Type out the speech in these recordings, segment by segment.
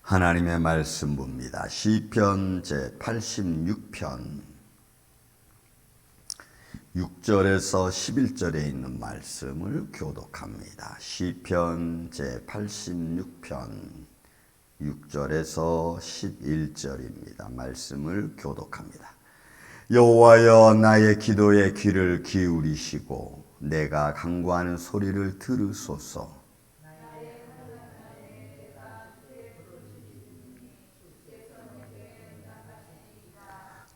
하나님의 말씀 봅니다. 시편 제86편 6절에서 11절에 있는 말씀을 교독합니다. 시편 제86편 6절에서 11절입니다. 말씀을 교독합니다. 여호와여, 나의 기도에 귀를 기울이시고 내가 간구하는 소리를 들으소서.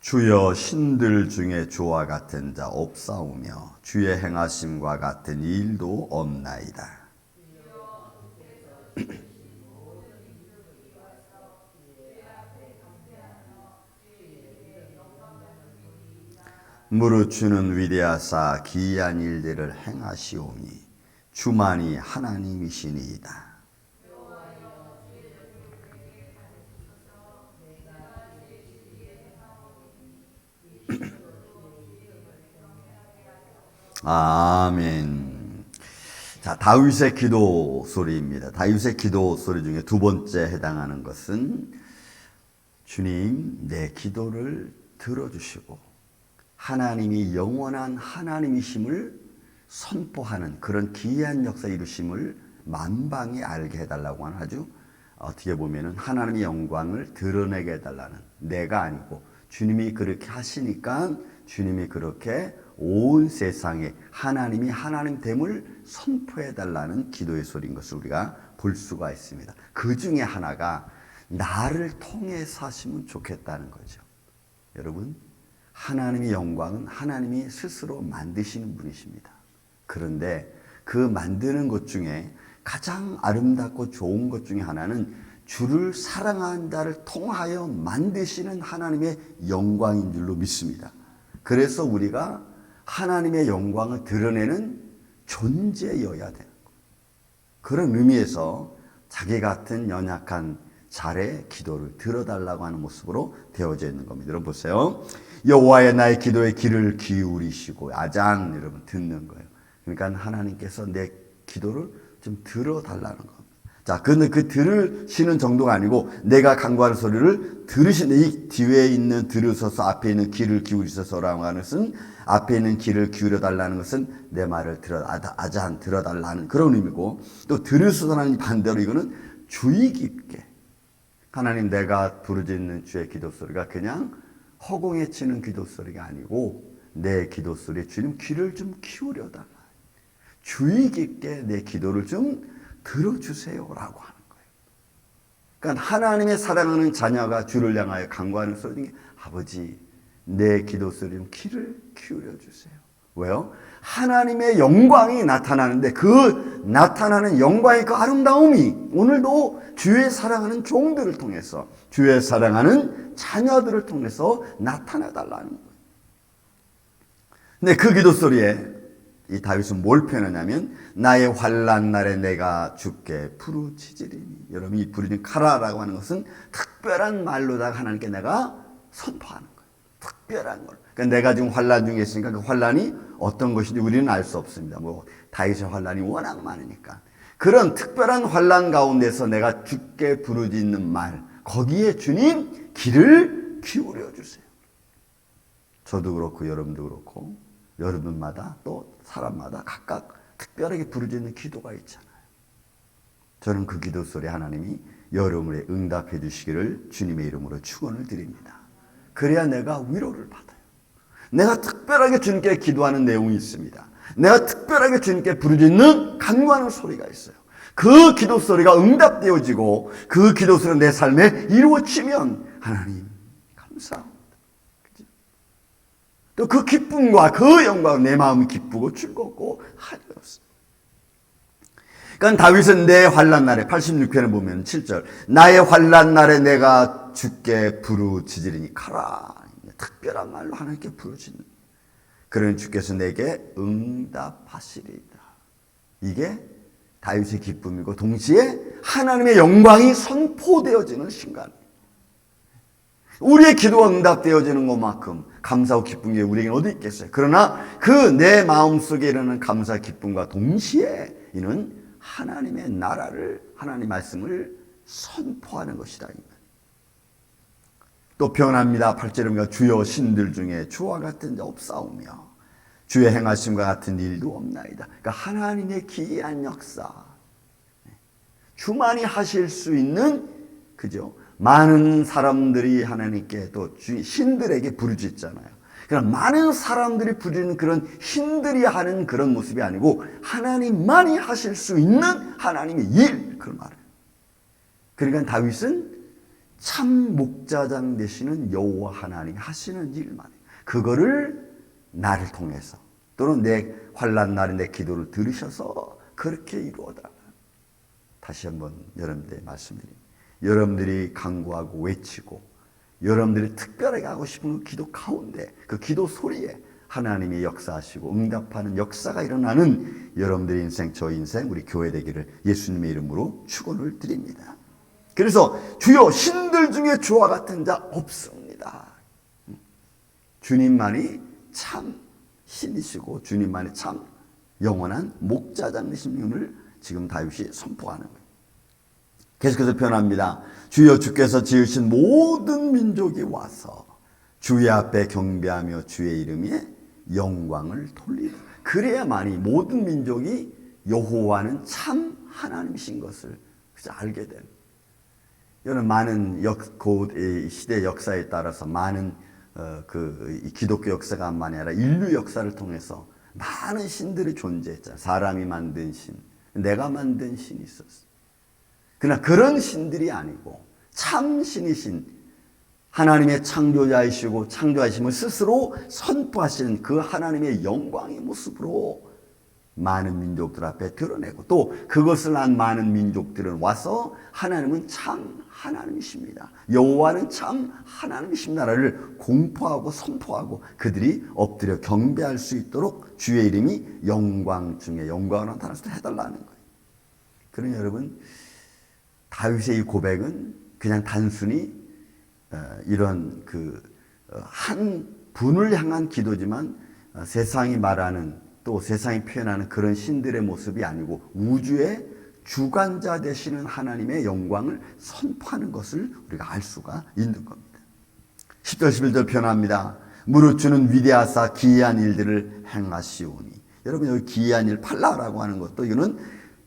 주여, 신들 중에 주와 같은 자 없사오며 주의 행하심과 같은 일도 없나이다. 무릇 주는 위대하사 기이한 일들을 행하시오니 주만이 하나님이시니이다. 아멘. 자, 다윗의 기도 소리입니다. 다윗의 기도 소리 중에 두 번째 해당하는 것은 주님, 내 기도를 들어주시고 하나님이 영원한 하나님이심을 선포하는 그런 기이한 역사 이루심을 만방에 알게 해달라고 하는, 아주 어떻게 보면은 하나님의 영광을 드러내게 해달라는, 내가 아니고 주님이 그렇게 하시니까 주님이 그렇게 온 세상에 하나님이 하나님됨을 선포해달라는 기도의 소리인 것을 우리가 볼 수가 있습니다. 그 중에 하나가 나를 통해 사시면 좋겠다는 거죠. 여러분, 하나님의 영광은 하나님이 스스로 만드시는 분이십니다. 그런데 그 만드는 것 중에 가장 아름답고 좋은 것 중에 하나는 주를 사랑하는 자를 통하여 만드시는 하나님의 영광인 줄로 믿습니다. 그래서 우리가 하나님의 영광을 드러내는 존재여야 되는 거예요. 그런 의미에서 자기 같은 연약한 자의 기도를 들어달라고 하는 모습으로 되어져 있는 겁니다. 여러분 보세요. 여호와의 나의 기도에 귀를 기울이시고, 아장 여러분 듣는 거예요. 그러니까 하나님께서 내 기도를 좀 들어달라는 겁니다. 자, 근데 그 들으시는 정도가 아니고 내가 간구하는 소리를 들으시는, 이 뒤에 있는 들으소서, 앞에 있는 귀를 기울이소서라고 하는 것은, 앞에 있는 귀를 기울여 달라는 것은 내 말을 아장 들어달라는 그런 의미고, 또 들으소서라는 반대로 이거는 주의 깊게, 하나님, 내가 부르짖는 주의 기도 소리가 그냥 허공에 치는 기도 소리가 아니고 내 기도 소리에 주님 귀를 좀 기울여 달라, 주의 깊게 내 기도를 좀 들어주세요라고 하는 거예요. 그러니까 하나님의 사랑하는 자녀가 주를 향하여 간구하는 소리 중에, 아버지, 내 기도 소리 좀 귀를 기울여 주세요. 왜요? 하나님의 영광이 나타나는데 그 나타나는 영광의 그 아름다움이 오늘도 주의 사랑하는 종들을 통해서, 주의 사랑하는 자녀들을 통해서 나타나달라는 거예요. 근데 그 기도 소리에 이 다윗은 뭘 표현하냐면, 나의 환난 날에 내가 주께 부르짖으리니. 여러분, 이 부르짖는 카라라고 하는 것은 특별한 말로다가 하나님께 내가 선포하는 거예요. 특별한 걸. 그러니까 내가 지금 환난 중에 있으니까 그 환난이 어떤 것인지 우리는 알 수 없습니다. 다윗의 환난이 워낙 많으니까. 그런 특별한 환난 가운데서 내가 주께 부르짖는 말, 거기에 주님 귀를 기울여 주세요. 저도 그렇고 여러분도 그렇고 여러분마다 또 사람마다 각각 특별하게 부르짖는 기도가 있잖아요. 저는 그 기도 소리 하나님이 여러분의 응답해 주시기를 주님의 이름으로 축원을 드립니다. 그래야 내가 위로를 받아요. 내가 특별하게 주님께 기도하는 내용이 있습니다. 내가 특별하게 주님께 부르짖는 간구하는 소리가 있어요. 그 기도 소리가 응답되어지고 그 기도 소리가 내 삶에 이루어지면 하나님 감사합니다. 또 그 기쁨과 그 영광, 내 마음이 기쁘고 즐겁고 하리었습니다. 그러니까 다윗은 내 환난 날에, 86편에 보면 7절, 나의 환난 날에 내가 주께 부르짖으리니 카라. 특별한 말로 하나님께 부르짖는, 그러니 주께서 내게 응답하시리이다. 이게 다윗의 기쁨이고 동시에 하나님의 영광이 선포되어지는 순간, 우리의 기도가 응답되어지는 것만큼 감사하고 기쁜 게 우리에게는 어디 있겠어요. 그러나 그 내 마음속에 일어나는 감사 기쁨과 동시에 이는 하나님의 나라를, 하나님의 말씀을 선포하는 것이다. 또 변합니다. 8절입니다. 주여 신들 중에 주와 같은 자 없사오며 주의 행하심과 같은 일도 없나이다. 그러니까 하나님의 기이한 역사, 주만이 하실 수 있는, 그죠? 많은 사람들이 하나님께 또 신들에게 부르짖잖아요. 그러나 많은 사람들이 부르는 그런 신들이 하는 그런 모습이 아니고 하나님만이 하실 수 있는 하나님의 일, 그런 말을. 그러니까 다윗은 참 목자장 되시는 여호와 하나님이 하시는 일만, 그거를 나를 통해서 또는 내 환난 날에 내 기도를 들으셔서 그렇게 이루어다. 다시 한번 여러분들에게 말씀드립니다. 여러분들이 간구하고 외치고 여러분들이 특별하게 하고 싶은 그 기도 가운데, 그 기도 소리에 하나님이 역사하시고 응답하는 역사가 일어나는 여러분들의 인생, 저 인생, 우리 교회 되기를 예수님의 이름으로 축원을 드립니다. 그래서 주여 신들 중에 주와 같은 자 없습니다. 주님만이 참 신이시고 주님만이 참 영원한 목자장이신 분을 지금 다윗이 선포하는 거예요. 계속해서 표현합니다. 주여 주께서 지으신 모든 민족이 와서 주의 앞에 경배하며 주의 이름에 영광을 돌리라. 그래야만이 모든 민족이 여호와는 참 하나님이신 것을 알게 됩니다. 여러분, 많은 시대 역사에 따라서 많은 기독교 역사가 만이 아니라 인류 역사를 통해서 많은 신들이 존재했잖아요. 사람이 만든 신, 내가 만든 신이 있었어요. 그러나 그런 신들이 아니고 참 신이신 하나님의 창조자이시고 창조하심을 스스로 선포하시는 그 하나님의 영광의 모습으로 많은 민족들 앞에 드러내고, 또 그것을 한 많은 민족들은 와서 하나님은 참 하나님이십니다, 여호와는 참 하나님이십니다를 공포하고 선포하고 그들이 엎드려 경배할 수 있도록 주의 이름이 영광 중에 영광을 나타나서 해달라는 거예요. 그러니 여러분, 다윗의 이 고백은 그냥 단순히 이런 한 분을 향한 기도지만 세상이 말하는, 또 세상이 표현하는 그런 신들의 모습이 아니고 우주의 주관자 되시는 하나님의 영광을 선포하는 것을 우리가 알 수가 있는 겁니다. 10절 11절 표현합니다. 무릇 주는 위대하사 기이한 일들을 행하시오니. 여러분, 여기 기이한 일, 팔라라고 하는 것도 이거는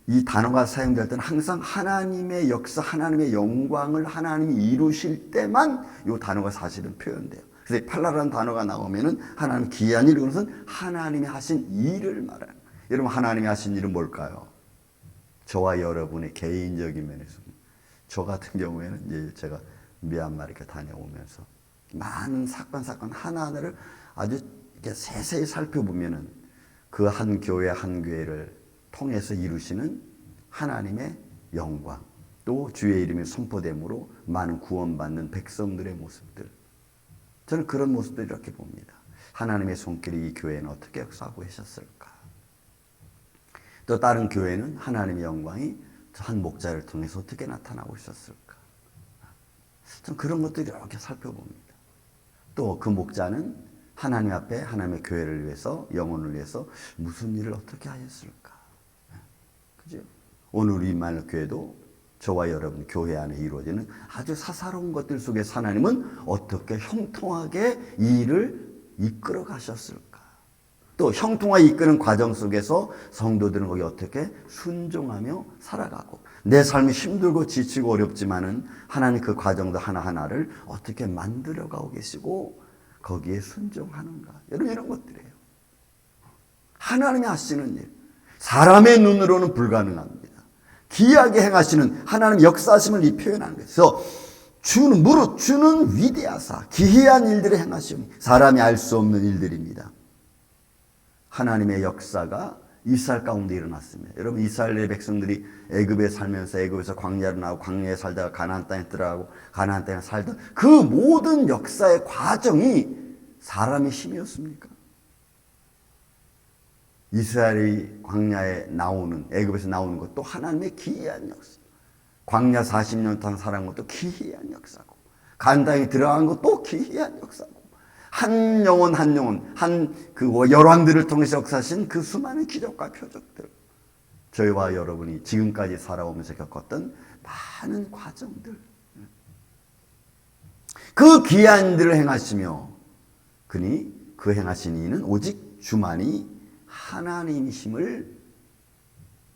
이 단어가 사용될 때는 항상 하나님의 역사, 하나님의 영광을 하나님이 이루실 때만 이 단어가 사실은 표현돼요. 그래서 팔라라는 단어가 나오면은 하나님 기이한 일, 이것은 하나님이 하신 일을 말하는 거예요. 여러분, 하나님이 하신 일은 뭘까요? 저와 여러분의 개인적인 면에서, 저 같은 경우에는 이제 제가 미얀마 이렇게 다녀오면서 많은 사건 하나하나를 아주 이렇게 세세히 살펴보면은 그 한 교회를 통해서 이루시는 하나님의 영광, 또 주의 이름이 선포됨으로 많은 구원받는 백성들의 모습들, 저는 그런 모습들을 이렇게 봅니다. 하나님의 손길이 이 교회는 어떻게 역사하고 계셨을까? 또 다른 교회는 하나님의 영광이 한 목자를 통해서 어떻게 나타나고 있었을까? 저는 그런 것들을 이렇게 살펴봅니다. 또 그 목자는 하나님 앞에 하나님의 교회를 위해서, 영혼을 위해서 무슨 일을 어떻게 하였을까? 그죠? 오늘 우리 만일 교회도 저와 여러분 교회 안에 이루어지는 아주 사사로운 것들 속에서 하나님은 어떻게 형통하게 이 일을 이끌어 가셨을까? 또 형통하게 이끄는 과정 속에서 성도들은 거기 어떻게 순종하며 살아가고, 내 삶이 힘들고 지치고 어렵지만은 하나님 그 과정도 하나하나를 어떻게 만들어가고 계시고 거기에 순종하는가? 여러분, 이런 것들이에요. 하나님이 하시는 일, 사람의 눈으로는 불가능합니다. 기이하게 행하시는 하나님 역사하심을 이 표현하는 거예요. 그래서 무릇 주는 위대하사 기이한 일들을 행하시오니, 사람이 알 수 없는 일들입니다. 하나님의 역사가 이스라엘 가운데 일어났습니다. 여러분, 이스라엘의 백성들이 애굽에 살면서 애굽에서 광야로 나오고 광야에 살다가 가나안 땅에 들어가고 가나안 땅에 살던 그 모든 역사의 과정이 사람의 힘이었습니까? 이스라엘이 광야에 나오는, 애굽에서 나오는 것도 하나님의 기이한 역사. 광야 40년 동안 살아간 것도 기이한 역사고, 가나안 땅에 들어간 것도 기이한 역사고, 한 영혼 그 열왕들을 통해서 역사하신 그 수많은 기적과 표적들, 저희와 여러분이 지금까지 살아오면서 겪었던 많은 과정들, 그 귀한 일들을 행하시며 그니 그 행하신 이는 오직 주만이 하나님이심을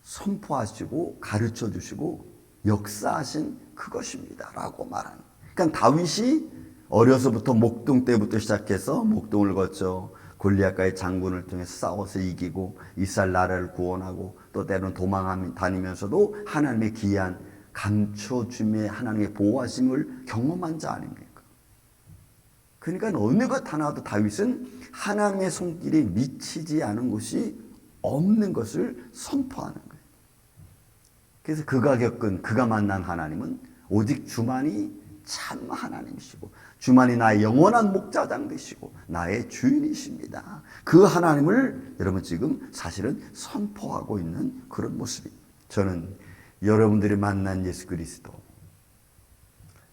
선포하시고 가르쳐 주시고 역사하신 그것입니다 라고 말하는. 그러니까 다윗이 어려서부터 목동 때부터 시작해서 목동을 거쳐 골리앗과의 장군을 통해서 싸워서 이기고 이스라엘 나라를 구원하고 또 때로는 도망다니면서도 하나님의 귀한 감춰줌의 하나님의 보호하심을 경험한 자 아닙니까? 그러니까 어느 것 하나도 다윗은 하나님의 손길이 미치지 않은 곳이 없는 것을 선포하는 거예요. 그래서 그가 겪은, 그가 만난 하나님은 오직 주만이 참 하나님이시고 주만이 나의 영원한 목자장 되시고 나의 주인이십니다. 그 하나님을 여러분 지금 사실은 선포하고 있는 그런 모습입니다. 저는 여러분들이 만난 예수 그리스도,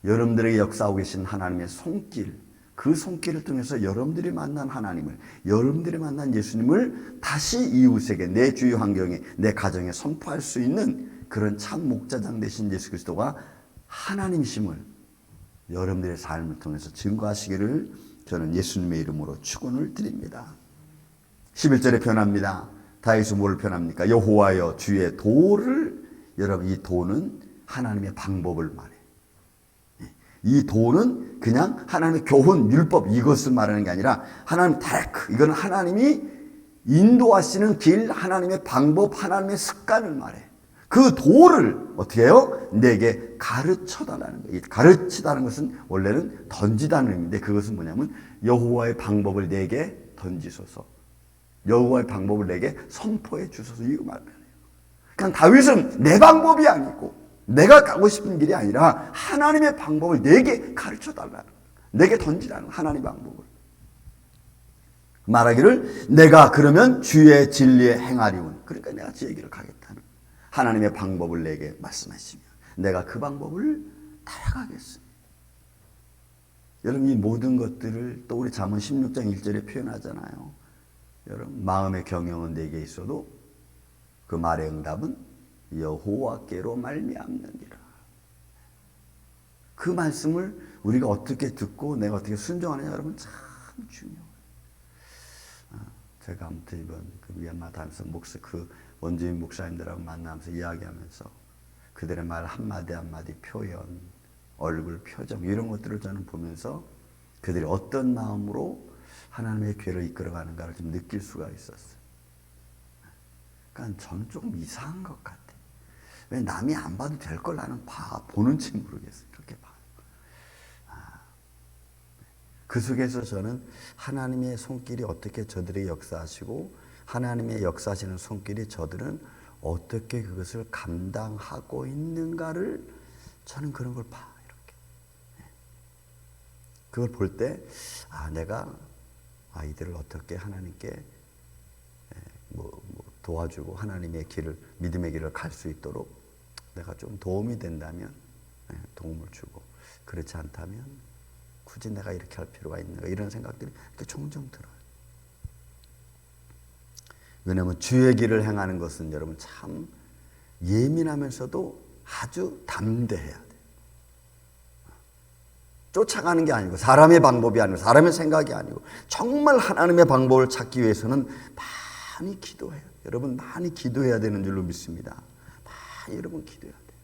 여러분들에게 역사하고 계신 하나님의 손길, 그 손길을 통해서 여러분들이 만난 하나님을, 여러분들이 만난 예수님을 다시 이웃에게, 내 주위 환경에, 내 가정에 선포할 수 있는 그런 참 목자장 되신 예수 그리스도가 하나님이심을 여러분들의 삶을 통해서 증거하시기를 저는 예수님의 이름으로 축원을 드립니다. 11절에 표현합니다. 다윗은 뭘 표현합니까? 여호와여 주의 도를, 여러분 이 도는 하나님의 방법을 말해요. 이 도는 그냥 하나님의 교훈, 율법 이것을 말하는 게 아니라 하나님 다레크, 이건 하나님이 인도하시는 길, 하나님의 방법, 하나님의 습관을 말해. 그 도를 어떻게 해요? 내게 가르쳐달라는 거예요. 가르치다는 것은 원래는 던지다는 의미인데 그것은 뭐냐면 여호와의 방법을 내게 던지소서, 여호와의 방법을 내게 선포해 주소서, 이거 말이에요. 그러니까 다윗은 내 방법이 아니고 내가 가고 싶은 길이 아니라 하나님의 방법을 내게 가르쳐달라는, 내게 던지라는 하나님의 방법을 말하기를 내가 그러면 주의 진리에 행하리온. 그러니까 내가 주의 길을 가겠다는 하나님의 방법을 내게 말씀하시며 내가 그 방법을 따라가겠습니다. 여러분 이 모든 것들을 또 우리 잠언 16장 1절에 표현하잖아요. 여러분 마음의 경영은 내게 있어도 그 말의 응답은 여호와께로 말미암느니라. 그 말씀을 우리가 어떻게 듣고 내가 어떻게 순종하느냐 여러분 참 중요해요. 제가 아무튼 이번 그 미얀마 다니면서 그 원주민 목사님들하고 만나면서 이야기하면서 그들의 말 한마디 한마디 표현, 얼굴 표정 이런 것들을 저는 보면서 그들이 어떤 마음으로 하나님의 교회를 이끌어가는가를 좀 느낄 수가 있었어요. 그러니까 저는 조금 이상한 것 같아요. 왜 남이 안 봐도 될 걸 나는 보는지 모르겠어요. 그렇게 봐요. 그 속에서 저는 하나님의 손길이 어떻게 저들에게 역사하시고 하나님의 역사하시는 손길이 저들은 어떻게 그것을 감당하고 있는가를 저는 그런 걸 봐. 이렇게. 그걸 볼 때 내가 아이들을 어떻게 하나님께 도와주고 하나님의 길을, 믿음의 길을 갈 수 있도록 내가 좀 도움이 된다면 도움을 주고, 그렇지 않다면 굳이 내가 이렇게 할 필요가 있는가, 이런 생각들이 종종 들어요. 왜냐하면 주의 길을 행하는 것은 여러분 참 예민하면서도 아주 담대해야 돼요. 쫓아가는 게 아니고 사람의 방법이 아니고 사람의 생각이 아니고 정말 하나님의 방법을 찾기 위해서는 많이 기도해요. 여러분 많이 기도해야 되는 줄로 믿습니다. 많이 여러분 기도해야 돼요.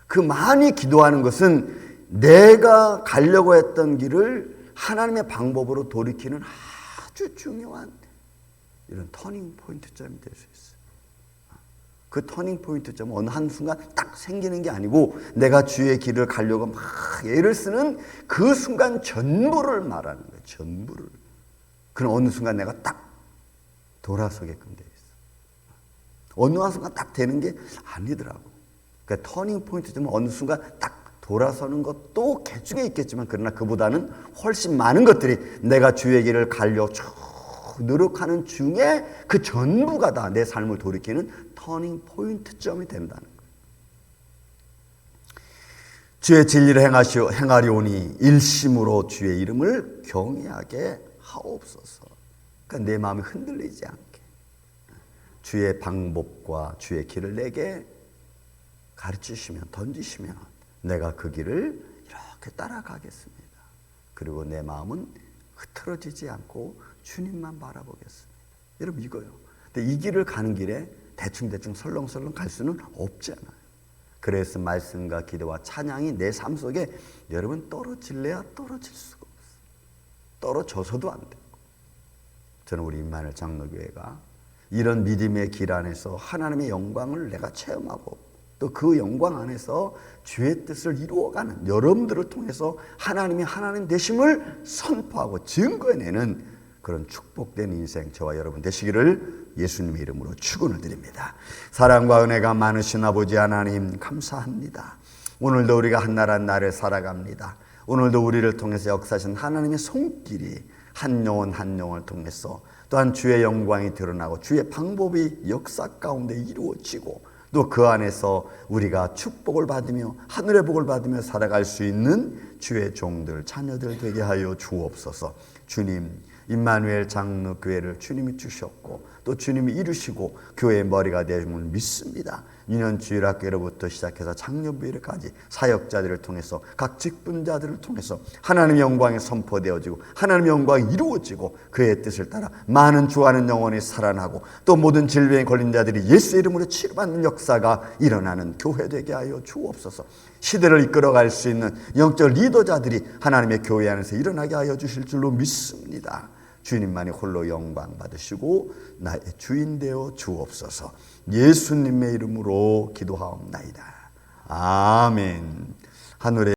그 많이 기도하는 것은 내가 가려고 했던 길을 하나님의 방법으로 돌이키는 아주 중요한 이런 터닝 포인트점이 될 수 있어요. 그 터닝 포인트점은 어느 한순간 딱 생기는 게 아니고 내가 주의 길을 가려고 막 애를 쓰는 그 순간 전부를 말하는 거예요. 전부를. 그럼 어느 순간 내가 딱 돌아서게끔 돼 있어. 어느 한순간 딱 되는 게 아니더라고. 그러니까 터닝 포인트점은 어느 순간 딱 돌아서는 것도 개중에 있겠지만 그러나 그보다는 훨씬 많은 것들이 내가 주의 길을 가려고 쭉 노력하는 중에 그 전부가 다 내 삶을 돌이키는 터닝 포인트점이 된다는 거예요. 주의 진리를 행하리오니 일심으로 주의 이름을 경외하게 하옵소서. 그러니까 내 마음이 흔들리지 않게 주의 방법과 주의 길을 내게 가르치시면, 던지시면 내가 그 길을 이렇게 따라가겠습니다. 그리고 내 마음은 흐트러지지 않고 주님만 바라보겠습니다. 여러분 이거요. 근데 이 길을 가는 길에 대충 설렁설렁 갈 수는 없잖아요. 그래서 말씀과 기도와 찬양이 내 삶 속에 여러분 떨어질래야 떨어질 수가 없어요. 떨어져서도 안 되고. 저는 우리 임마누엘 장로교회가 이런 믿음의 길 안에서 하나님의 영광을 내가 체험하고 또 그 영광 안에서 주의 뜻을 이루어가는 여러분들을 통해서 하나님이 하나님 되심을 선포하고 증거해내는 그런 축복된 인생 저와 여러분 되시기를 예수님의 이름으로 축원을 드립니다. 사랑과 은혜가 많으신 아버지 하나님 감사합니다. 오늘도 우리가 한나라한 날을 살아갑니다. 오늘도 우리를 통해서 역사하신 하나님의 손길이 한 영혼 한 영혼을 통해서 또한 주의 영광이 드러나고 주의 방법이 역사 가운데 이루어지고 또 그 안에서 우리가 축복을 받으며 하늘의 복을 받으며 살아갈 수 있는 주의 종들 자녀들 되게 하여 주옵소서. 주님, 임마누엘 장로교회를 주님이 주셨고 또 주님이 이루시고 교회의 머리가 되심을 믿습니다. 유년 주일학교로부터 시작해서 장년부일까지 사역자들을 통해서 각 직분자들을 통해서 하나님의 영광이 선포되어지고 하나님의 영광이 이루어지고 그의 뜻을 따라 많은 주하는 영혼이 살아나고 또 모든 질병에 걸린 자들이 예수 이름으로 치료받는 역사가 일어나는 교회 되게 하여 주옵소서. 시대를 이끌어갈 수 있는 영적 리더자들이 하나님의 교회 안에서 일어나게 하여 주실 줄로 믿습니다. 주님만이 홀로 영광 받으시고 나의 주인 되어 주옵소서. 예수님의 이름으로 기도하옵나이다. 아멘. 하늘의